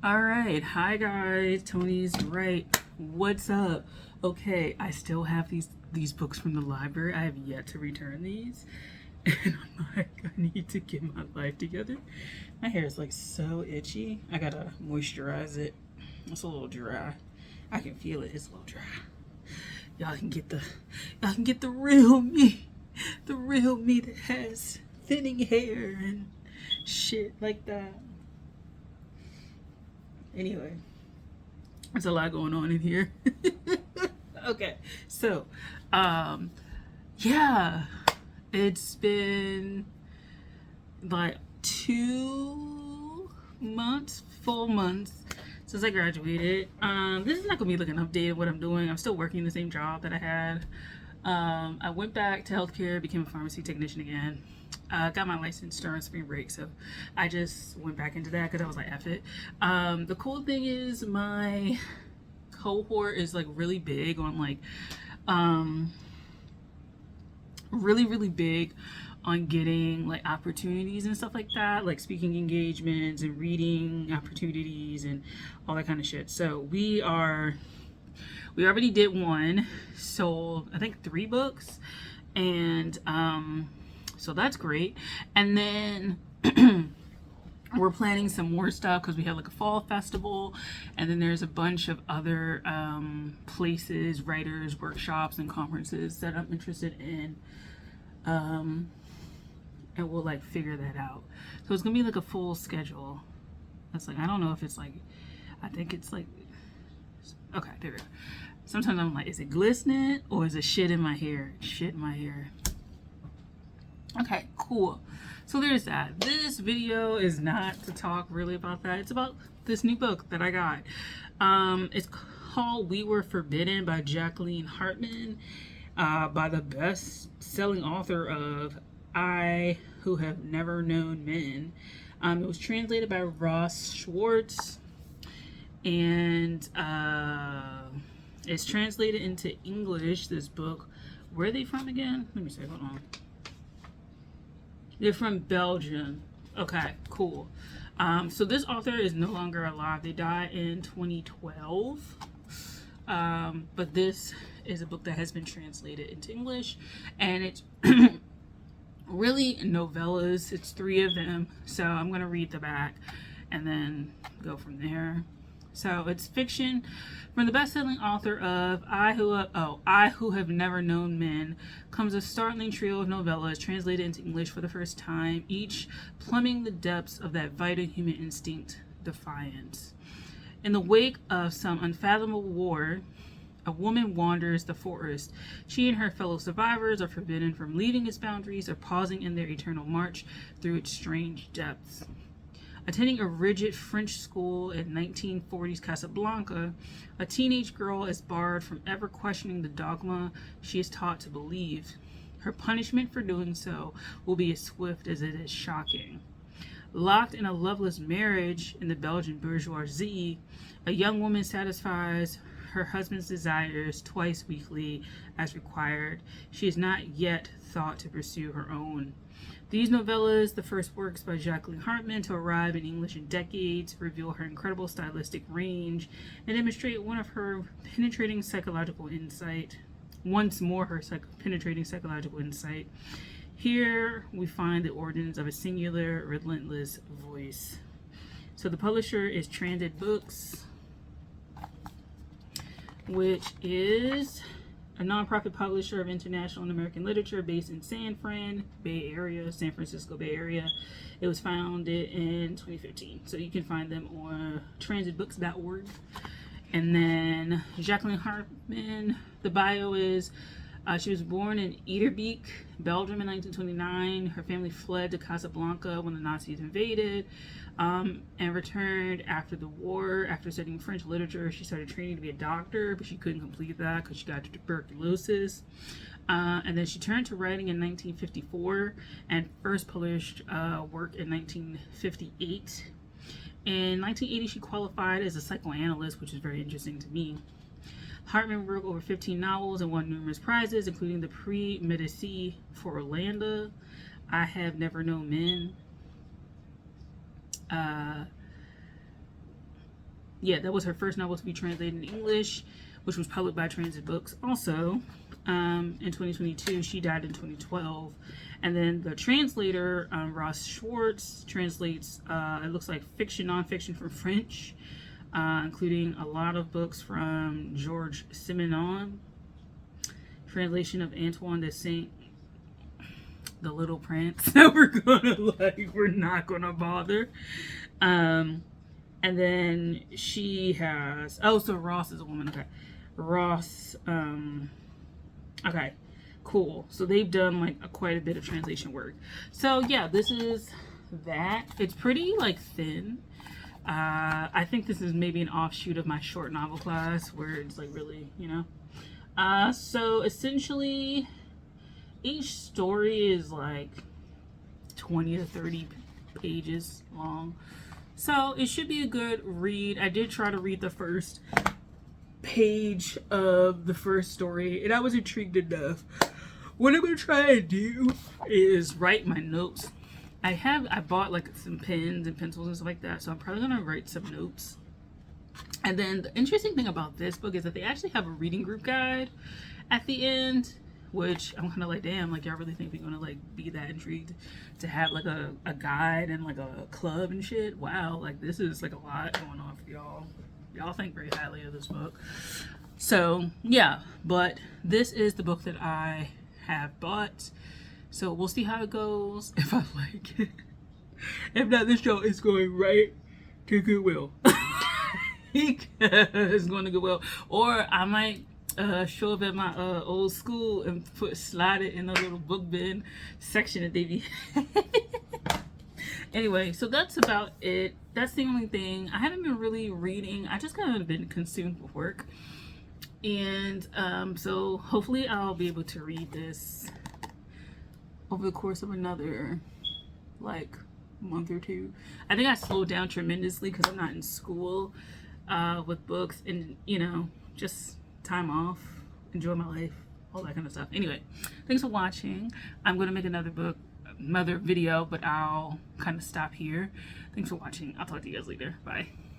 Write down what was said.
All right, hi guys. Tony's right. What's up? Okay, I still have these books from the library. I have yet to return these, and I'm like, I need to get my life together. My hair is like so itchy. I gotta moisturize it. It's a little dry. I can feel it. It's a little dry. Y'all can get the real me, the real me that has thinning hair and shit like that. Anyway, there's a lot going on in here. Okay, so, um, yeah, it's been like 2 months, full months since I graduated. This is not gonna be like an update of what I'm doing. I'm still working the same job that I had. I went back to healthcare, became a pharmacy technician again. Got my license during spring break, so I just went back into that because I was like, F it. The cool thing is my cohort is like really big on like, um, really big on getting like opportunities and stuff like that, like speaking engagements and reading opportunities and all that kind of shit. So we already did one, sold I think 3 books, and so that's great. And then we're planning some more stuff because we have like a fall festival, and then there's a bunch of other places, writers, workshops, and conferences that I'm interested in. And we'll like figure that out. So it's gonna be like a full schedule. That's like, I don't know if it's like, I think it's like, okay, there we go. Sometimes I'm like, is it glistening or is it shit in my hair? Shit in my hair. Okay, cool. So there's that. This video is not to talk really about that. It's about this new book that I got. It's called We Were Forbidden by Jacqueline Hartman, by the best-selling author of I Who Have Never Known Men. It was translated by Ross Schwartz, and it's translated into English, this book. Where are they from again? Let me see, hold on. They're from Belgium. Okay, cool. So this author is no longer alive. They died in 2012. But this is a book that has been translated into English, and it's really novellas. It's 3 of them. So I'm going to read the back and then go from there. So it's fiction from the best-selling author of I Who Have Never Known Men comes a startling trio of novellas translated into English for the first time, each plumbing the depths of that vital human instinct, defiance. In the wake of some unfathomable war, a woman wanders the forest. She and her fellow survivors are forbidden from leaving its boundaries or pausing in their eternal march through its strange depths. Attending a rigid French school in 1940s Casablanca, a teenage girl is barred from ever questioning the dogma she is taught to believe. Her punishment for doing so will be as swift as it is shocking. Locked in a loveless marriage in the Belgian bourgeoisie, a young woman satisfies her husband's desires twice weekly as required. She is not yet thought to pursue her own. These novellas, the first works by Jacqueline Hartman to arrive in English in decades, reveal her incredible stylistic range and demonstrate one of her penetrating psychological insight. Once more, her penetrating psychological insight. Here we find the origins of a singular, relentless voice. So the publisher is Transit Books, which is a nonprofit publisher of international and American literature based in San Francisco Bay Area. It was founded in 2015. So you can find them on transitbooks.org. And then Jacqueline Hartman, the bio is she was born in Ederbeek, Belgium in 1929. Her family fled to Casablanca when the Nazis invaded, and returned after the war. After studying French literature, she started training to be a doctor, but she couldn't complete that because she got tuberculosis. And then she turned to writing in 1954 and first published work in 1958. In 1980, she qualified as a psychoanalyst, which is very interesting to me. Hartman wrote over 15 novels and won numerous prizes, including the Prix Médicis for Orlando, I Have Never Known Men, yeah, that was her first novel to be translated in English, which was published by Transit Books. Also, in 2022, she died in 2012. And then the translator, Ross Schwartz, translates, it looks like fiction, nonfiction from French, including a lot of books from Georges Simenon, translation of Antoine de Saint, The Little Prince. We're not gonna bother. And then she has, oh, so Ross is a woman. Okay. Ross, okay, cool. So they've done like quite a bit of translation work. So yeah, this is that. It's pretty like thin. I think this is maybe an offshoot of my short novel class where it's like really, you know. So essentially each story is like 20 to 30 pages long. So it should be a good read. I did try to read the first page of the first story and I was intrigued enough. What I'm gonna try and do is write my notes. I bought like some pens and pencils and stuff like that, so I'm probably gonna write some notes. And then the interesting thing about this book is that they actually have a reading group guide at the end, which I'm kind of like, damn, like y'all really think we're gonna like be that intrigued to have like a guide and like a club and shit? Wow, like this is like a lot going on for y'all. Y'all think very highly of this book. So yeah, but this is the book that I have bought. So we'll see how it goes, if I like it. If not, this show is going right to Goodwill. It's going to Goodwill. Or I might show up at my old school and slide it in a little book bin section that they be. Anyway, so that's about it. That's the only thing. I haven't been really reading. I just kind of been consumed with work. And so hopefully I'll be able to read this over the course of another like month or two. I think I slowed down tremendously because I'm not in school with books and, you know, just time off, enjoy my life, all that kind of stuff. Anyway, thanks for watching. I'm going to make another video, but I'll kind of stop here. Thanks for watching. I'll talk to you guys later. Bye.